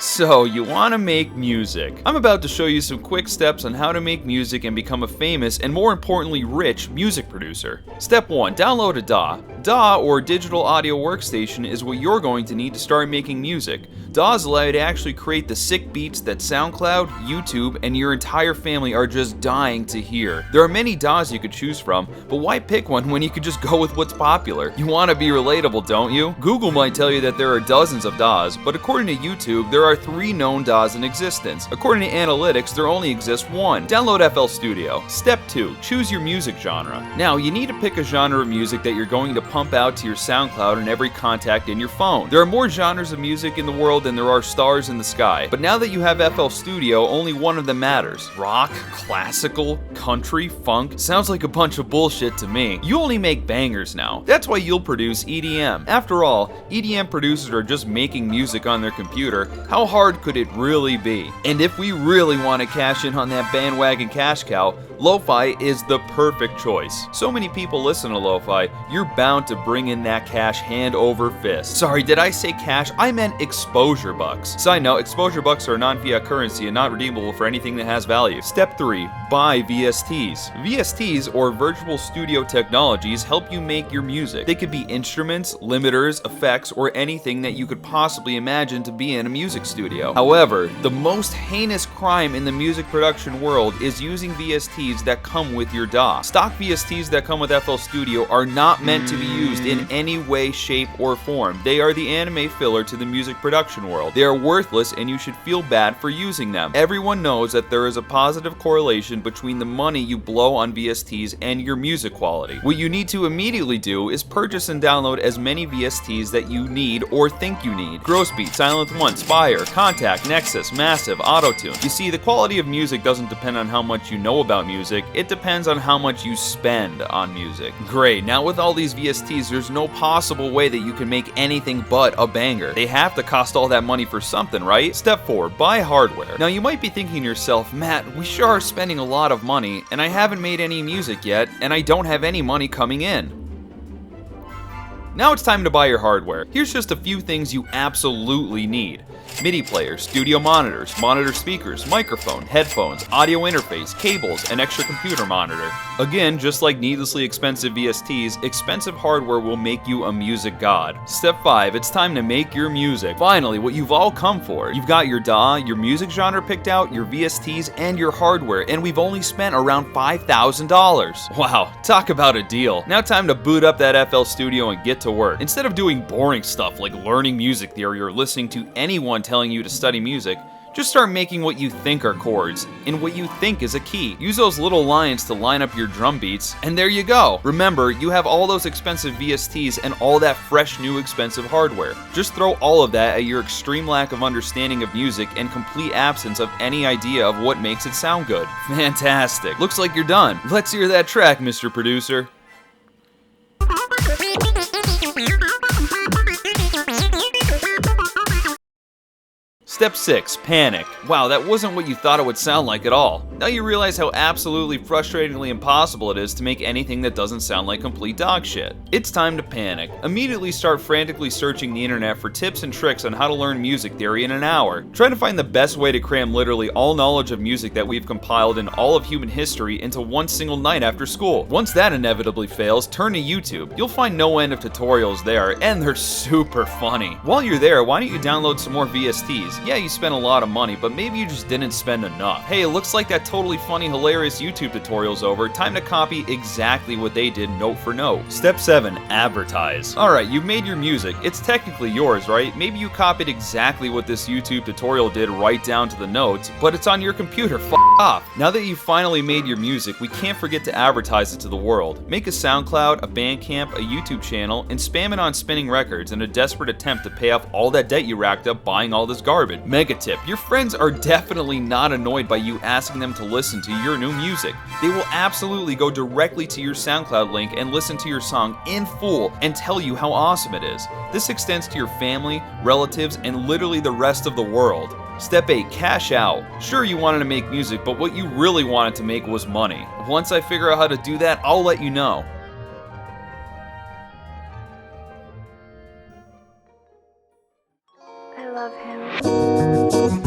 So, you want to make music. I'm about to show you some quick steps on how to make music and become a famous and more importantly rich music producer. Step 1. Download a DAW. DAW, or Digital Audio Workstation, is what you're going to need to start making music. DAWs allow you to actually create the sick beats that SoundCloud, YouTube, and your entire family are just dying to hear. There are many DAWs you could choose from, but why pick one when you could just go with what's popular? You want to be relatable, don't you? Google might tell you that there are dozens of DAWs, but according to YouTube, there are 3 known DAWs in existence. According to analytics, there only exists one. Download FLstudio. Step 2. Choose your music genre. Now, you need to pick a genre of music that you're going to pump out to your SoundCloud and every contact in your phone. There are more genres of music in the world than there are stars in the sky, but now that you have FLstudio, only one of them matters. Rock, classical, country, funk, sounds like a bunch of bullshit to me. You only make bangers now. That's why you'll produce EDM. After all, EDM producers are just making music on their computer. How hard could it really be? And if we really want to cash in on that bandwagon cash cow, lo-fi is the perfect choice. So many people listen to lo-fi, you're bound to bring in that cash hand over fist. Sorry, did I say cash? I meant exposure bucks. Side note, exposure bucks are non-fiat currency and not redeemable for anything that has value. Step 3. Buy VSTs. VSTs, or virtual studio technologies, help you make your music. They could be instruments, limiters, effects, or anything that you could possibly imagine to be in a music studio. However, the most heinous crime in the music production world is using VSTs that come with your DAW. Stock VSTs that come with FLstudio are not meant to be used in any way, shape, or form. They are the anime filler to the music production world. They are worthless and you should feel bad for using them. Everyone knows that there is a positive correlation between the money you blow on VSTs and your music quality. What you need to immediately do is purchase and download as many VSTs that you need or think you need. Grossbeat, Silent One, Spire, Contact, Nexus, Massive, Autotune. You see, the quality of music doesn't depend on how much you know about music, it depends on how much you spend on music. Great, now with all these VSTs, there's no possible way that you can make anything but a banger. They have to cost all that money for something, right? Step 4. Buy hardware. Now you might be thinking to yourself, Matt, we sure are spending a lot of money, and I haven't made any music yet, and I don't have any money coming in. Now it's time to buy your hardware. Here's just a few things you absolutely need. MIDI players, studio monitors, monitor speakers, microphone, headphones, audio interface, cables, and extra computer monitor. Again, just like needlessly expensive VSTs, expensive hardware will make you a music god. Step 5, it's time to make your music. Finally, what you've all come for. You've got your DAW, your music genre picked out, your VSTs, and your hardware, and we've only spent around $5,000. Wow, talk about a deal. Now time to boot up that FLstudio and get to work. Instead of doing boring stuff like learning music theory or listening to anyone telling you to study music, just start making what you think are chords and what you think is a key. Use those little lines to line up your drum beats, and there you go. Remember, you have all those expensive VSTs and all that fresh new expensive hardware. Just throw all of that at your extreme lack of understanding of music and complete absence of any idea of what makes it sound good. Fantastic. Looks like you're done. Let's hear that track, Mr. Producer. Step 6. Panic. Wow, that wasn't what you thought it would sound like at all. Now you realize how absolutely frustratingly impossible it is to make anything that doesn't sound like complete dog shit. It's time to panic. Immediately start frantically searching the internet for tips and tricks on how to learn music theory in an hour. Try to find the best way to cram literally all knowledge of music that we've compiled in all of human history into one single night after school. Once that inevitably fails, turn to YouTube. You'll find no end of tutorials there, and they're super funny. While you're there, why don't you download some more VSTs? Yeah, you spent a lot of money, but maybe you just didn't spend enough. Hey, it looks like that totally funny, hilarious YouTube tutorial's over. Time to copy exactly what they did note for note. Step 7. Advertise. Alright, you've made your music. It's technically yours, right? Maybe you copied exactly what this YouTube tutorial did right down to the notes, but it's on your computer. F off. Now that you've finally made your music, we can't forget to advertise it to the world. Make a SoundCloud, a Bandcamp, a YouTube channel, and spam it on spinning records in a desperate attempt to pay off all that debt you racked up buying all this garbage. Mega tip, your friends are definitely not annoyed by you asking them to listen to your new music. They will absolutely go directly to your SoundCloud link and listen to your song in full and tell you how awesome it is. This extends to your family, relatives, and literally the rest of the world. Step 8. Cash out. Sure, you wanted to make music, but what you really wanted to make was money. Once I figure out how to do that, I'll let you know. I love him.